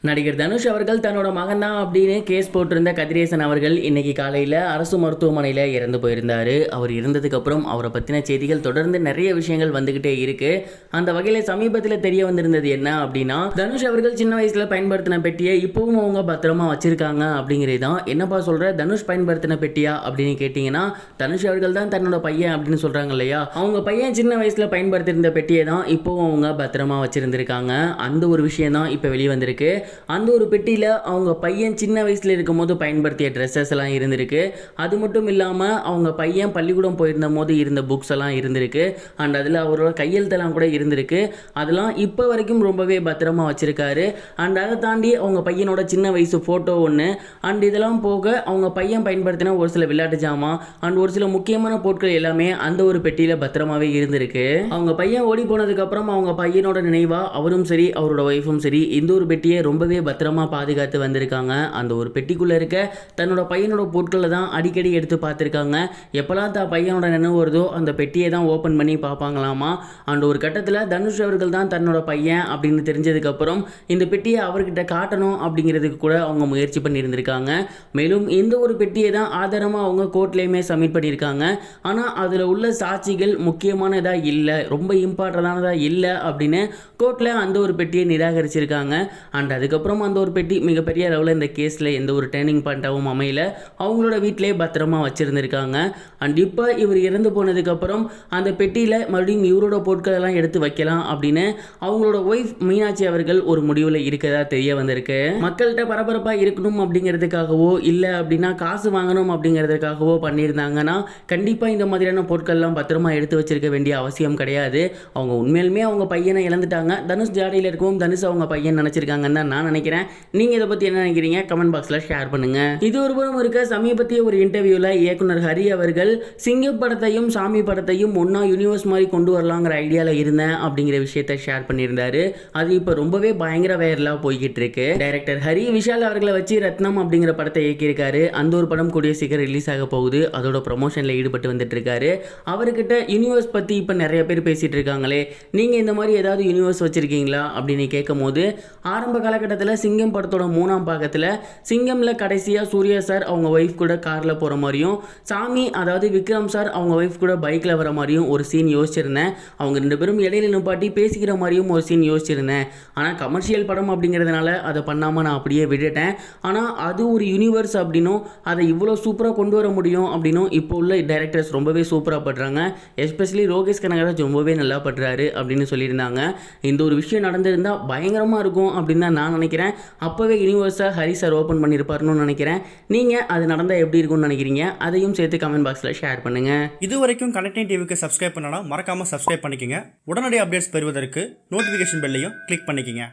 நடிகர் தனுஷ் அவர்கள் தன்னோட மகன் தான் அப்படின்னு கேஸ் போட்டிருந்த கதிரேசன் அவர்கள் இன்னைக்கு காலையில் அரசு மருத்துவமனையில் இறந்து போயிருந்தார். அவர் இறந்ததுக்கு அப்புறம் அவரை பற்றின செய்திகள் தொடர்ந்து நிறைய விஷயங்கள் வந்துகிட்டே இருக்கு. அந்த வகையில் சமீபத்தில் தெரிய வந்திருந்தது என்ன அப்படின்னா, தனுஷ் அவர்கள் சின்ன வயசில் பயன்படுத்தின பெட்டியை இப்பவும் அவங்க பத்திரமா வச்சிருக்காங்க அப்படிங்கிறது தான். என்னப்பா சொல்ற, தனுஷ் பயன்படுத்தின பெட்டியா அப்படின்னு கேட்டிங்கன்னா, தனுஷ் அவர்கள் தான் தன்னோட பையன் அப்படின்னு சொல்றாங்க இல்லையா, அவங்க பையன் சின்ன வயசில் பயன்படுத்தியிருந்த பெட்டியை தான் இப்பவும் அவங்க பத்திரமா வச்சிருந்திருக்காங்க. அந்த ஒரு விஷயம் தான் இப்போ வெளியே வந்திருக்கு. அந்த ஒரு பெட்டியில் அவங்க பையன் சின்ன வயசில் இருக்கும் போது பயன்படுத்திய ட்ரெஸ்ஸஸ் எல்லாம் இருந்திருக்கு. அது மட்டும் இல்லாமல் அவங்க பையன் பள்ளிக்கூடம் போயிருந்த போது இருந்த புக்ஸ் எல்லாம் இருந்திருக்கு. அண்ட் அதில் அவரோட கையெழுத்தெல்லாம் கூட இருந்திருக்கு. அதெல்லாம் இப்போ வரைக்கும் ரொம்பவே பத்திரமா வச்சிருக்காரு. அண்ட் அதை தாண்டி அவங்க பையனோட சின்ன வயசு ஃபோட்டோ ஒன்று, அண்ட் இதெல்லாம் போக அவங்க பையன் பயன்படுத்தின ஒரு சில விளையாட்டு ஜாமான் அண்ட் ஒரு சில முக்கியமான பொருட்கள் எல்லாமே அந்த ஒரு பெட்டியில் பத்திரமாவே இருந்திருக்கு. அவங்க பையன் ஓடி போனதுக்கு அப்புறம் அவங்க பையனோட நினைவா அவரும் சரி அவரோட ஒய்ஃபும் சரி இந்த ஒரு பெட்டியை ரொம்பவே பத்திரமா பாதுகாத்து வந்திருக்காங்க. அந்த ஒரு பெட்டிக்குள்ள இருக்க தன்னோட பையனோட பொருட்களை தான் அடிக்கடி எடுத்து பார்த்துருக்காங்க. எப்பெல்லாம் தான் பையனோட நினைவு வருதோ அந்த பெட்டியை தான் ஓப்பன் பண்ணி பார்ப்பாங்களாமா. அண்ட் ஒரு கட்டத்தில் தனுஷ் அவர்கள் தான் தன்னோட பையன் அப்படின்னு தெரிஞ்சதுக்கு அப்புறம் இந்த பெட்டியை அவர்கிட்ட காட்டணும் அப்படிங்கிறதுக்கு கூட அவங்க முயற்சி பண்ணியிருந்திருக்காங்க. மேலும் இந்த ஒரு பெட்டியை தான் ஆதாரமாக அவங்க கோர்ட்லேயுமே சப்மிட் பண்ணியிருக்காங்க. ஆனால் அதில் உள்ள சாட்சிகள் முக்கியமானதாக இல்லை, ரொம்ப இம்பார்ட்டண்டானதாக இல்லை அப்படின்னு கோர்ட்டில் அந்த ஒரு பெட்டியை நிராகரிச்சிருக்காங்க. அண்ட் அதுக்கப்புறம் அந்த ஒரு பெட்டி மிகப்பெரிய அளவில் இந்த கேஸில் எந்த ஒரு டேர்னிங் பாயிண்டாகவும் அமையல, அவங்களோட வீட்டிலே பத்திரமா வச்சுருந்துருக்காங்க. அண்ட் இப்போ இவர் இறந்து போனதுக்கப்புறம் அந்த பெட்டியில் மறுபடியும் இவரோட பொருட்கள் எல்லாம் எடுத்து வைக்கலாம் அப்படின்னு அவங்களோட ஒய்ஃப் மீனாட்சி அவர்கள் ஒரு முடிவில் இருக்கதா தெரிய வந்திருக்கு. மக்கள்கிட்ட பரபரப்பாக இருக்கணும் அப்படிங்கிறதுக்காகவோ இல்லை அப்படின்னா காசு வாங்கணும் அப்படிங்கிறதுக்காகவோ பண்ணியிருந்தாங்கன்னா கண்டிப்பாக இந்த மாதிரியான பொருட்கள்லாம் பத்திரமா எடுத்து வச்சிருக்க வேண்டிய அவசியம் கிடையாது. அவங்க உண்மையிலுமே அவங்க பையனை இழந்துட்டாங்க. தனுஷ் ஜாடியில் இருக்கவும் தனுஷ் அவங்க பையன் நினச்சிருக்காங்கன்னு தான் நான் நினைக்கிறேன். நீங்கள் இதை பற்றி என்ன நினைக்கிறீங்க? கமெண்ட் பாக்ஸில் ஷேர் பண்ணுங்கள். இது ஒரு புறம் இருக்க சமீபத்திய ஒரு இன்டர்வியூவில் இயக்குனர் ஹரி அவர்கள் சிங்கம் படத்தையும் சாமி படத்தையும் ஒன்றா யூனிவர்ஸ் மாதிரி கொண்டு வரலாங்கிற ஐடியாவில் இருந்தேன் அப்படிங்கிற விஷயத்தை ஷேர் பண்ணியிருந்தாரு. அது இப்போ ரொம்பவே பயங்கர வைரலாக போய்கிட்டு இருக்கு. டைரக்டர் ஹரி விஷால் அவர்களை வச்சு ரத்னம் அப்படிங்கிற படத்தை இயக்கியிருக்காரு. அந்த ஒரு படம் கூடிய சீக்கிரம் ரிலீஸ் ஆக போகுது. அதோட ப்ரொமோஷனில் ஈடுபட்டு வந்துட்டு இருக்காரு. அவர்கிட்ட யூனிவர்ஸ் பற்றி இப்போ நிறைய பேர் பேசிட்டு இருக்காங்களே, நீங்கள் இந்த மாதிரி ஏதாவது யூனிவர்ஸ் வச்சிருக்கீங்களா அப்படின்னு கேட்கும் போது, ஆரம்ப காலகட்டத்தில் சிங்கம் படத்தோட 3ஆம் பாகத்தில் சிங்கம்ல கடைசியாக சூர்யா சார் அவங்க ஒய்ஃப் கூட காரில் போகிற மாதிரியும், சாமி அதாவது விக்ரம் சார் அவங்க ஒய்ஃப் கூட பைக்கில் வர மாதிரியும் ஒரு சீன் யோசிச்சிருந்தேன். அவங்க 2 பேரும் இடையில நிப்பாட்டி பேசிக்கிற மாதிரியும் ஒரு சீன் யோசிச்சிருந்தேன். ஆனால் கமர்ஷியல் படம் அப்படிங்கிறதுனால அதை பண்ணாமல் நான் அப்படியே விட்டுட்டேன். ஆனால் அது ஒரு யூனிவர்ஸ் அப்படின்னும் அதை இவ்வளோ சூப்பராக கொண்டு வர முடியும் அப்படின்னும் இப்போ உள்ள டைரக்டர்ஸ் ரொம்பவே சூப்பராக படுறாங்க. எஸ்பெஷலி ரோகேஷ் கனகராஜ் ரொம்பவே நல்லா படுறாரு அப்படின்னு சொல்லியிருந்தாங்க. இந்த ஒரு விஷயம் நடந்திருந்தால் பயங்கரமாக இருக்கும் அப்படின்னு தான் நான் நினைக்கிறேன். அப்போவே யூனிவர்ஸை ஹரி சார் ஓப்பன் பண்ணியிருப்பாருன்னு நினைக்கிறேன். நீங்கள் அது நடந்தால் எப்படி இருக்கும்னு நினைக்கிறீங்க? அதையும் சேர்த்து கமெண்ட் பாக்ஸில் ஷேர் பண்ணுங்கள். இது வரைக்கும் கனெக்டிங் டிவிக்கு சப்ஸ்கிரைப் பண்ணனா மறக்காமல் சப்ஸ்கிரைப் பண்ணிக்கங்க. உடனடி அப்டேட்ஸ் பெறுவதற்கு நோட்டிஃபிகேஷன் பெல்லையும் கிளிக் பண்ணிக்கங்க.